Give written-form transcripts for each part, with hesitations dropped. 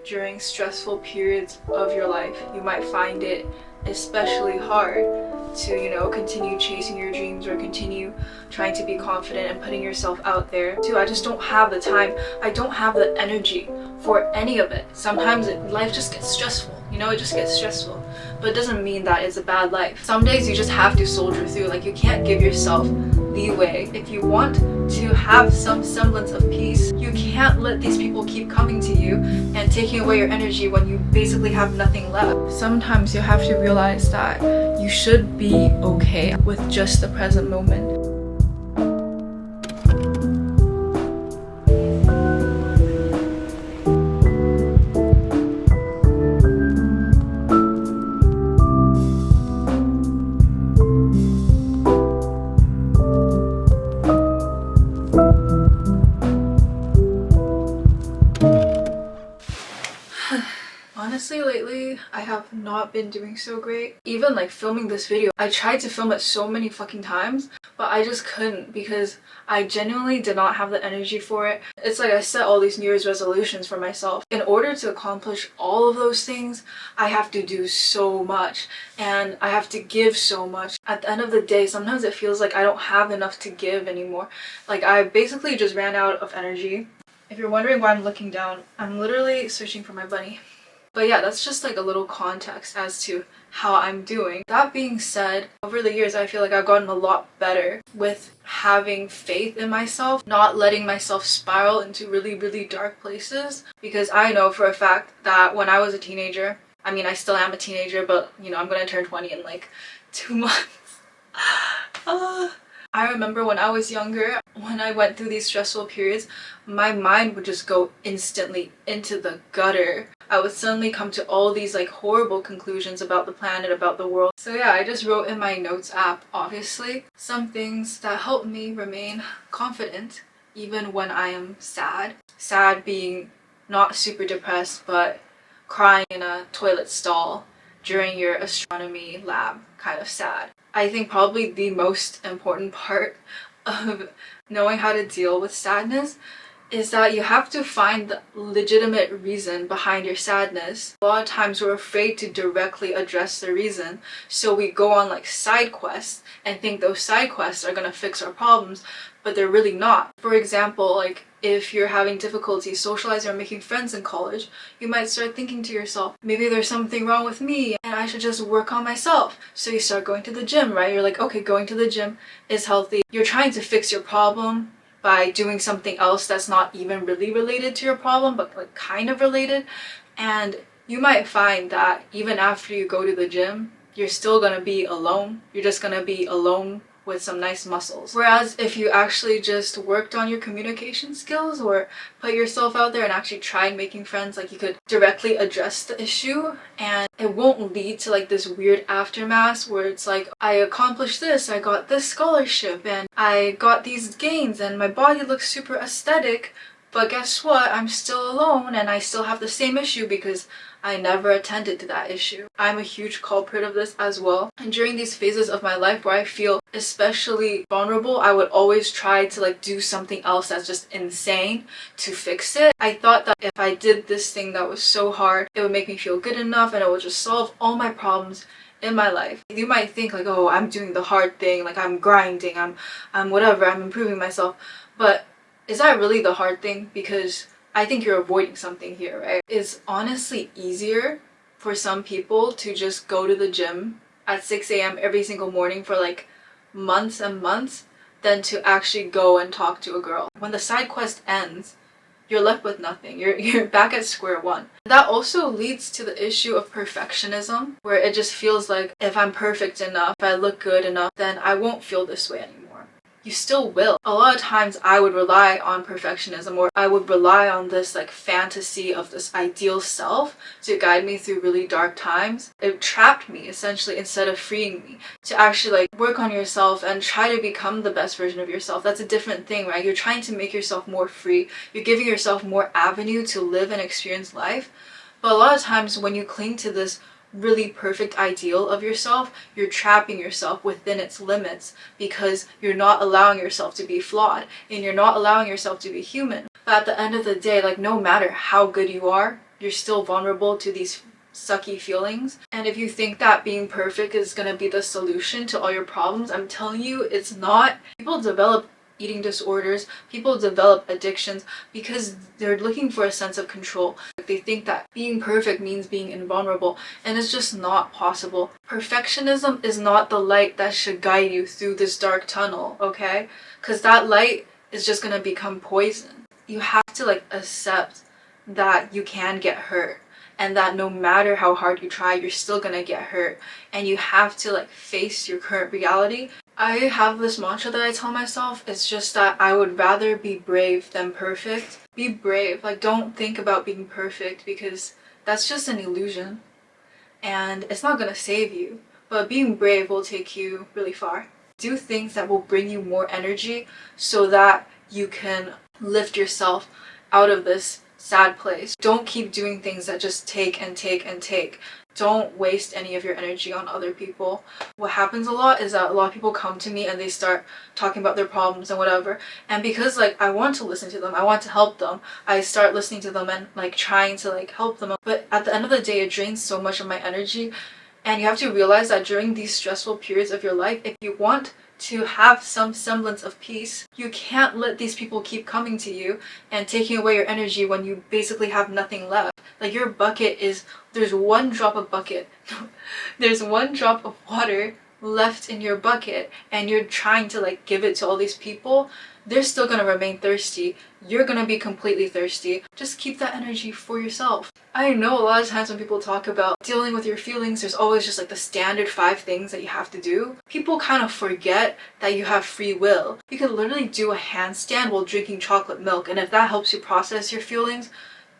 during stressful periods of your life, you might find it especially hard to, continue chasing your dreams or continue trying to be confident and putting yourself out there. I just don't have the time. I don't have the energy for any of it. Sometimes life just gets stressful. It just gets stressful. But it doesn't mean that it's a bad life. Some days you just have to soldier through. Like, you can't give yourself leeway. If you want to have some semblance of peace, you can't let these people keep coming to you and taking away your energy when you basically have nothing left. Sometimes you have to realize that you should be okay with just the present moment. Honestly, lately, I have not been doing so great. Even like filming this video, I tried to film it so many fucking times, but I just couldn't because I genuinely did not have the energy for it. It's like I set all these New Year's resolutions for myself. In order to accomplish all of those things, I have to do so much and I have to give so much. At the end of the day, sometimes it feels like I don't have enough to give anymore. Like, I basically just ran out of energy. If you're wondering why I'm looking down, I'm literally searching for my bunny. But yeah, that's just like a little context as to how I'm doing. That being said, over the years, I feel like I've gotten a lot better with having faith in myself, not letting myself spiral into really, really dark places. Because I know for a fact that when I was a teenager, I still am a teenager, but I'm gonna turn 20 in like 2 months. I remember when I was younger, when I went through these stressful periods, my mind would just go instantly into the gutter. I would suddenly come to all these like horrible conclusions about the planet, about the world. So yeah, I just wrote in my notes app, obviously, some things that help me remain confident even when I am sad. Sad being not super depressed, but crying in a toilet stall during your astronomy lab kind of sad. I think probably the most important part of knowing how to deal with sadness is that you have to find the legitimate reason behind your sadness. A lot of times we're afraid to directly address the reason, so we go on like side quests and think those side quests are gonna fix our problems, but they're really not. For example, like if you're having difficulty socializing or making friends in college, you might start thinking to yourself, maybe there's something wrong with me and I should just work on myself. So you start going to the gym, right? You're like, okay, going to the gym is healthy. You're trying to fix your problem by doing something else that's not even really related to your problem, but like kind of related. And you might find that even after you go to the gym, you're still gonna be alone. You're just gonna be alone with some nice muscles. Whereas if you actually just worked on your communication skills or put yourself out there and actually tried making friends, like you could directly address the issue and it won't lead to like this weird aftermath where it's like, I accomplished this, I got this scholarship and I got these gains and my body looks super aesthetic, but guess what? I'm still alone and I still have the same issue because I never attended to that issue. I'm a huge culprit of this as well. And during these phases of my life where I feel especially vulnerable, I would always try to like do something else that's just insane to fix it. I thought that if I did this thing that was so hard, it would make me feel good enough and it would just solve all my problems in my life. You might think like, oh, I'm doing the hard thing, like I'm grinding, I'm whatever, I'm improving myself. But is that really the hard thing? Because I think you're avoiding something here, right? It's honestly easier for some people to just go to the gym at 6 a.m. every single morning for like months and months than to actually go and talk to a girl. When the side quest ends, you're left with nothing. You're back at square one. That also leads to the issue of perfectionism, where it just feels like if I'm perfect enough, if I look good enough, then I won't feel this way anymore. You still will. A lot of times I would rely on perfectionism, or I would rely on this like fantasy of this ideal self to guide me through really dark times. It trapped me essentially instead of freeing me to actually like work on yourself and try to become the best version of yourself. That's a different thing, right? You're trying to make yourself more free. You're giving yourself more avenue to live and experience life. But a lot of times when you cling to this really perfect ideal of yourself, you're trapping yourself within its limits because you're not allowing yourself to be flawed and you're not allowing yourself to be human. But at the end of the day, like no matter how good you are, you're still vulnerable to these sucky feelings. And if you think that being perfect is gonna be the solution to all your problems, I'm telling you, it's not. People develop eating disorders, people develop addictions because they're looking for a sense of control. They think that being perfect means being invulnerable, and it's just not possible. Perfectionism is not the light that should guide you through this dark tunnel, okay? Because that light is just gonna become poison. You have to like accept that you can get hurt, and that no matter how hard you try, you're still gonna get hurt, and you have to like face your current reality. I have this mantra that I tell myself. It's just that I would rather be brave than perfect. Be brave. Like, don't think about being perfect because that's just an illusion and it's not gonna save you. But being brave will take you really far. Do things that will bring you more energy so that you can lift yourself out of this sad place. Don't keep doing things that just take and take and take. Don't waste any of your energy on other people. What happens a lot is that a lot of people come to me and they start talking about their problems and whatever, and because like I want to listen to them, I want to help them, I start listening to them and like trying to like help them, but at the end of the day it drains so much of my energy. And you have to realize that during these stressful periods of your life, if you want to have some semblance of peace, you can't let these people keep coming to you and taking away your energy when you basically have nothing left. Like, your bucket is, there's one drop of bucket there's one drop of water left in your bucket, and you're trying to like give it to all these people. They're still gonna remain thirsty. You're gonna be completely thirsty. Just keep that energy for yourself. I know a lot of times when people talk about dealing with your feelings, there's always just like the standard 5 things that you have to do. People kind of forget that you have free will. You can literally do a handstand while drinking chocolate milk, and if that helps you process your feelings,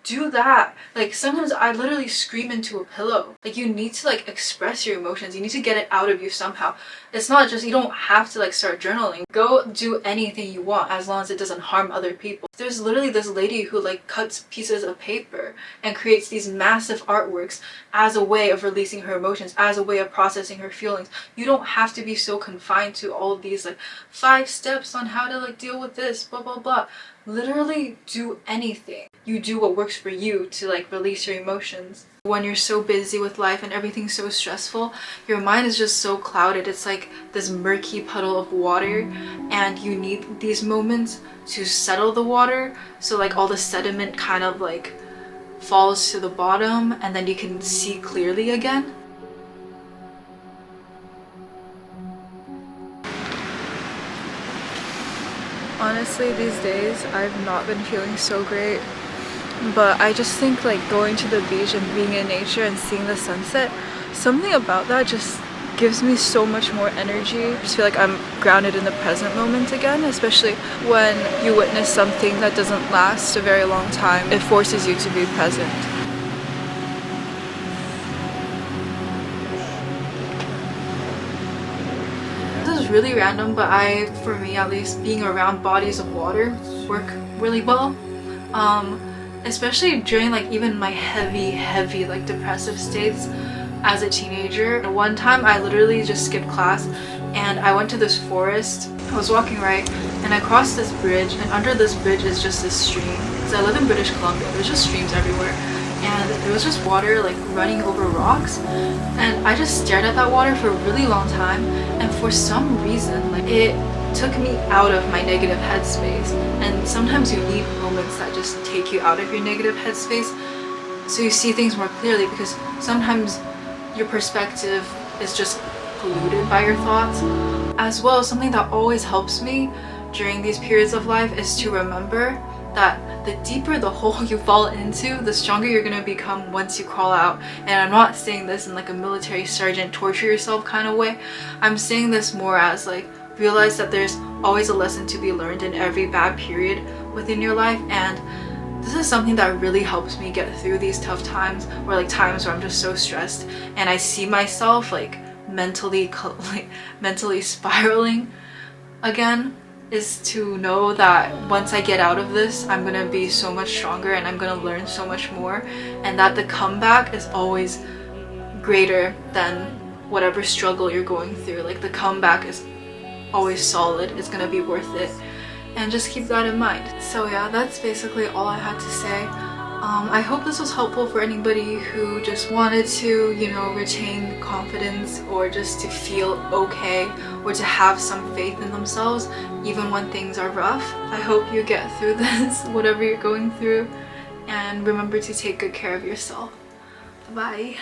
do that. Like, sometimes I literally scream into a pillow. Like, you need to like express your emotions. You need to get it out of you somehow. It's not just, you don't have to like start journaling. Go do anything you want as long as it doesn't harm other people. There's literally this lady who like cuts pieces of paper and creates these massive artworks as a way of releasing her emotions, as a way of processing her feelings. You don't have to be so confined to all of these like 5 steps on how to like deal with this, blah blah blah. Literally do anything. You do what works for you to like release your emotions. When you're so busy with life and everything's so stressful, your mind is just so clouded. It's like this murky puddle of water, and you need these moments to settle the water, so like all the sediment kind of like falls to the bottom, and then you can see clearly again. Honestly, these days I've not been feeling so great, but I just think like going to the beach and being in nature and seeing the sunset, something about that just gives me so much more energy. I just feel like I'm grounded in the present moment again, especially when you witness something that doesn't last a very long time. It forces you to be present. Really random, but for me at least, being around bodies of water work really well, especially during like even my heavy like depressive states as a teenager. One time I literally just skipped class and I went to this forest. I was walking right and I crossed this bridge, and under this bridge is just this stream. Because I live in British Columbia, there's just streams everywhere, and there was just water like running over rocks, and I just stared at that water for a really long time, and for some reason like it took me out of my negative headspace. And sometimes you need moments that just take you out of your negative headspace so you see things more clearly, because sometimes your perspective is just polluted by your thoughts. As well, something that always helps me during these periods of life is to remember that the deeper the hole you fall into, the stronger you're gonna become once you crawl out. And I'm not saying this in like a military sergeant torture yourself kind of way. I'm saying this more as like, realize that there's always a lesson to be learned in every bad period within your life. And this is something that really helps me get through these tough times, or like times where I'm just so stressed and I see myself like mentally spiraling again, is to know that once I get out of this, I'm gonna be so much stronger and I'm gonna learn so much more, and that the comeback is always greater than whatever struggle you're going through. Like, the comeback is always solid, it's gonna be worth it, and just keep that in mind. So yeah, that's basically all I had to say. I hope this was helpful for anybody who just wanted to, you know, retain confidence or just to feel okay or to have some faith in themselves even when things are rough. I hope you get through this, whatever you're going through, and remember to take good care of yourself. Bye.